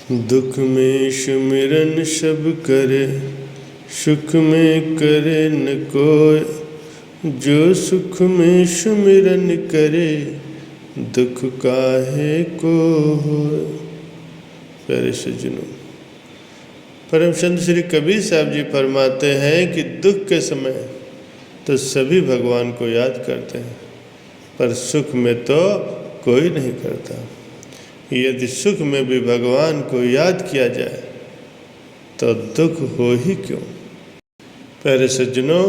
दुख में सुमिरन सब करे, सुख में करे न कोय। जो सुख में सुमिरन करे, दुख काहे को होय। प्यारे सज्जनों, परम संत श्री कबीर साहब जी फरमाते हैं कि दुख के समय तो सभी भगवान को याद करते हैं, पर सुख में तो कोई नहीं करता। यदि सुख में भी भगवान को याद किया जाए तो दुख हो ही क्यों। प्यारे सज्जनों,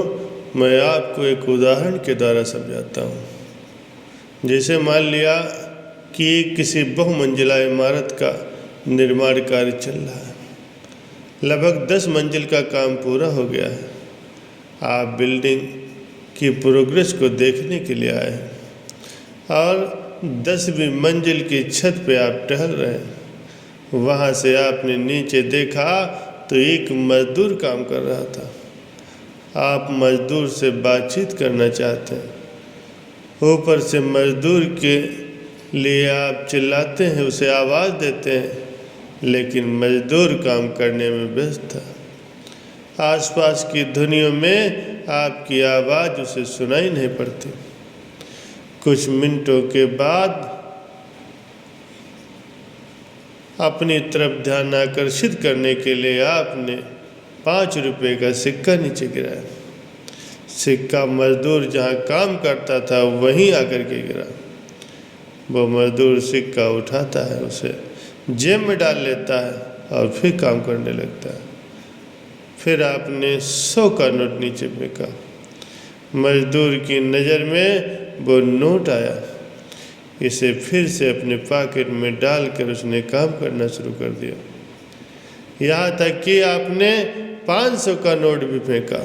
मैं आपको एक उदाहरण के द्वारा समझाता हूँ। जैसे मान लिया कि किसी बहुमंजिला इमारत का निर्माण कार्य चल रहा है, लगभग 10 मंजिल का काम पूरा हो गया है। आप बिल्डिंग की प्रोग्रेस को देखने के लिए आए हैं और 10वीं मंजिल की छत पे आप टहल रहे हैं। वहाँ से आपने नीचे देखा तो एक मजदूर काम कर रहा था। आप मजदूर से बातचीत करना चाहते हैं। ऊपर से मजदूर के लिए आप चिल्लाते हैं, उसे आवाज़ देते हैं, लेकिन मजदूर काम करने में व्यस्त था। आसपास की ध्वनियों में आपकी आवाज़ उसे सुनाई नहीं पड़ती। कुछ मिनटों के बाद अपनी तरफ ध्यान आकर्षित करने के लिए आपने 5 रुपए का सिक्का नीचे गिराया। सिक्का मजदूर जहाँ काम करता था वहीं आकर के गिरा। वो मजदूर सिक्का उठाता है, उसे जेब में डाल लेता है और फिर काम करने लगता है। फिर आपने 100 का नोट नीचे फेंका। मजदूर की नज़र में वो नोट आया। इसे फिर से अपने पॉकेट में डालकर उसने काम करना शुरू कर दिया। यहाँ तक कि आपने 500 का नोट भी फेंका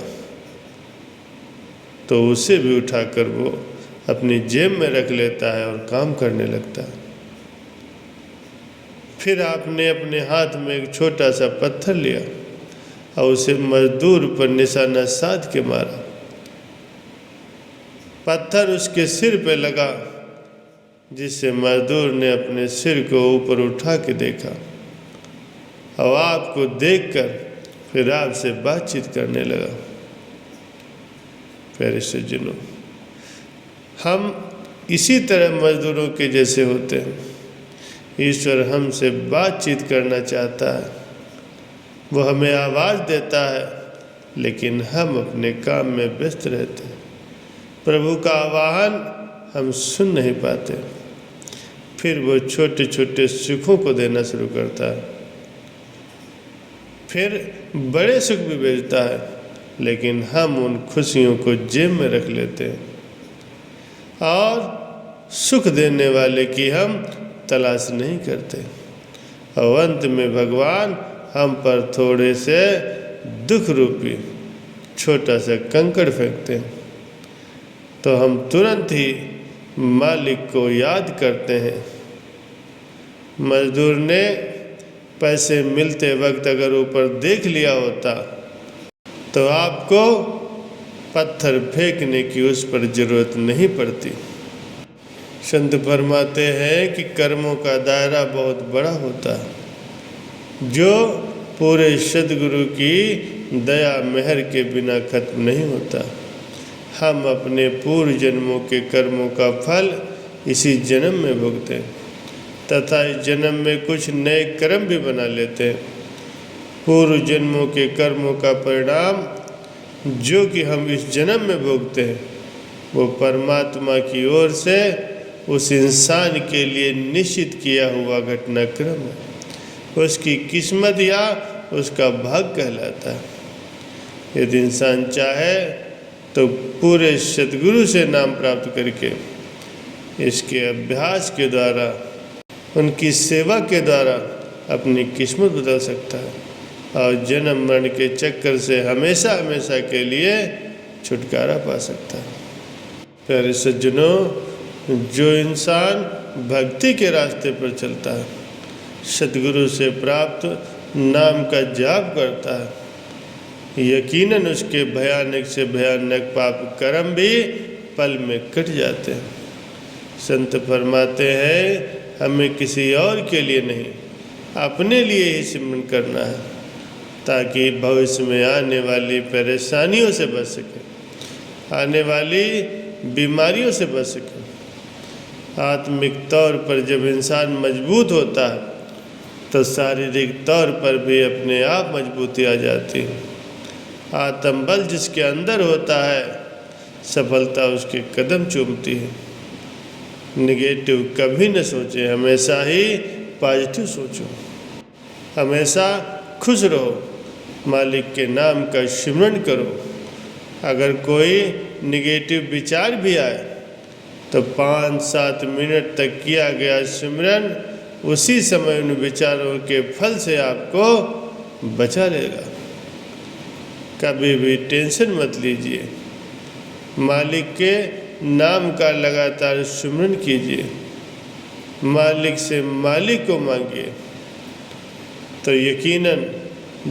तो उसे भी उठाकर वो अपनी जेब में रख लेता है और काम करने लगता है। फिर आपने अपने हाथ में एक छोटा सा पत्थर लिया और उसे मजदूर पर निशाना साध के मारा। पत्थर उसके सिर पे लगा, जिससे मजदूर ने अपने सिर को ऊपर उठा के देखा और आपको देखकर फिर आपसे बातचीत करने लगा। प्यारे सज्जनों, हम इसी तरह मजदूरों के जैसे होते हैं। ईश्वर हमसे बातचीत करना चाहता है, वो हमें आवाज़ देता है, लेकिन हम अपने काम में व्यस्त रहते हैं। प्रभु का आह्वान हम सुन नहीं पाते। फिर वो छोटे छोटे सुखों को देना शुरू करता है। फिर बड़े सुख भी भेजता है, लेकिन हम उन खुशियों को जेब में रख लेते हैं और सुख देने वाले की हम तलाश नहीं करते। और अंत में भगवान हम पर थोड़े से दुख रूपी छोटा सा कंकड़ फेंकते हैं, तो हम तुरंत ही मालिक को याद करते हैं। मजदूर ने पैसे मिलते वक्त अगर ऊपर देख लिया होता तो आपको पत्थर फेंकने की उस पर जरूरत नहीं पड़ती। संत फरमाते हैं कि कर्मों का दायरा बहुत बड़ा होता है, जो पूरे सद्गुरु की दया मेहर के बिना खत्म नहीं होता। हम अपने पूर्व जन्मों के कर्मों का फल इसी जन्म में भुगते तथा इस जन्म में कुछ नए कर्म भी बना लेते हैं। पूर्व जन्मों के कर्मों का परिणाम जो कि हम इस जन्म में भोगते हैं, वो परमात्मा की ओर से उस इंसान के लिए निश्चित किया हुआ घटनाक्रम है। उसकी किस्मत या उसका भाग कहलाता है। यदि इंसान चाहे तो पूरे सद्गुरु से नाम प्राप्त करके इसके अभ्यास के द्वारा, उनकी सेवा के द्वारा अपनी किस्मत बदल सकता है और जन्म मरण के चक्कर से हमेशा हमेशा के लिए छुटकारा पा सकता है। प्यारे सज्जनों, जो इंसान भक्ति के रास्ते पर चलता है, सद्गुरु से प्राप्त नाम का जाप करता है, यकीनन उसके भयानक से भयानक पाप कर्म भी पल में कट जाते हैं। संत फरमाते हैं, हमें किसी और के लिए नहीं अपने लिए ही सिमरन करना है, ताकि भविष्य में आने वाली परेशानियों से बच सके, आने वाली बीमारियों से बच सके। आत्मिक तौर पर जब इंसान मजबूत होता है तो शारीरिक तौर पर भी अपने आप मजबूती आ जाती है। आत्मबल जिसके अंदर होता है, सफलता उसके कदम चूमती है। निगेटिव कभी न सोचें, हमेशा ही पॉजिटिव सोचो, हमेशा खुश रहो, मालिक के नाम का सिमरन करो। अगर कोई निगेटिव विचार भी आए तो 5-7 मिनट तक किया गया सिमरन उसी समय उन विचारों के फल से आपको बचा लेगा। कभी भी टेंशन मत लीजिए, मालिक के नाम का लगातार सिमरन कीजिए, मालिक से मालिक को मांगिए। तो यकीनन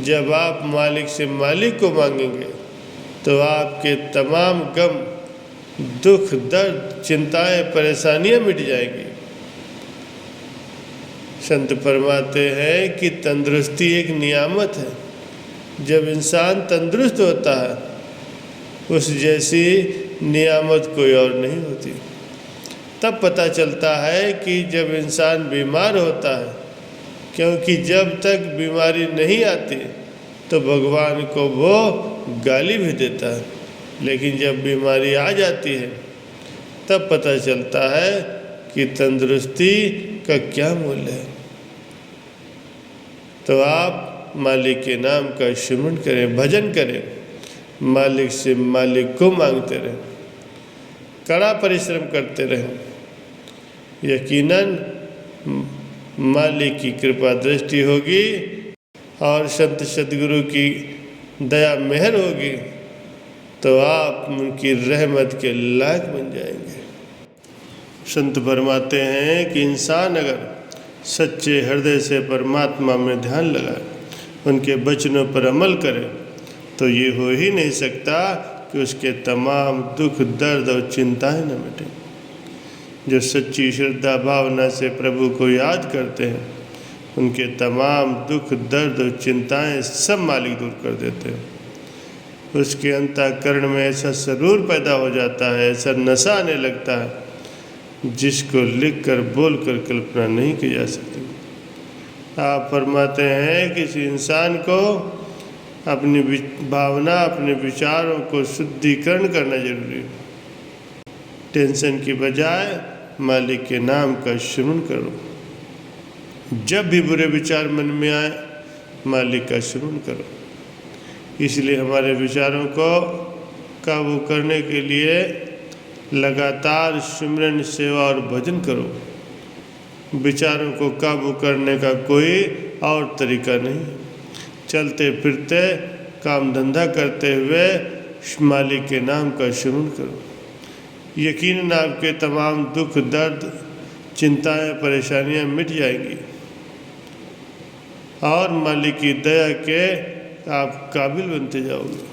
जब आप मालिक से मालिक को मांगेंगे तो आपके तमाम गम, दुख, दर्द, चिंताएं, परेशानियां मिट जाएंगी। संत फरमाते हैं कि तंदुरुस्ती एक नियामत है। जब इंसान तंदुरुस्त होता है उस जैसी नियामत कोई और नहीं होती। तब पता चलता है कि जब इंसान बीमार होता है, क्योंकि जब तक बीमारी नहीं आती तो भगवान को वो गाली भी देता है, लेकिन जब बीमारी आ जाती है तब पता चलता है कि तंदुरुस्ती का क्या मूल्य है। तो आप मालिक के नाम का सिमरन करें, भजन करें, मालिक से मालिक को मांगते रहें, कड़ा परिश्रम करते रहें। यकीनन मालिक की कृपा दृष्टि होगी और संत सद्गुरु की दया मेहर होगी तो आप उनकी रहमत के लायक बन जाएंगे। संत फरमाते हैं कि इंसान अगर सच्चे हृदय से परमात्मा में ध्यान लगाए, उनके वचनों पर अमल करे, तो ये हो ही नहीं सकता कि उसके तमाम दुख, दर्द और चिंताएं न मिटें। जो सच्ची श्रद्धा भावना से प्रभु को याद करते हैं, उनके तमाम दुख, दर्द और चिंताएं सब मालिक दूर कर देते हैं। उसके अंतःकरण में ऐसा सरूर पैदा हो जाता है, ऐसा नशा आने लगता है जिसको लिखकर बोलकर कल्पना नहीं की जा सकती। आप फरमाते हैं कि किसी इंसान को अपनी भावना, अपने विचारों को शुद्धिकरण करना जरूरी है। टेंशन की बजाय मालिक के नाम का सिमरन करो। जब भी बुरे विचार मन में आए, मालिक का सिमरन करो। इसलिए हमारे विचारों को काबू करने के लिए लगातार सिमरन, सेवा और भजन करो। विचारों को काबू करने का कोई और तरीका नहीं। चलते फिरते, काम धंधा करते हुए मालिक के नाम का सिमरन करो। यकीनन आपके तमाम दुख, दर्द, चिंताएं, परेशानियां मिट जाएंगी और मालिक की दया के आप काबिल बनते जाओगे।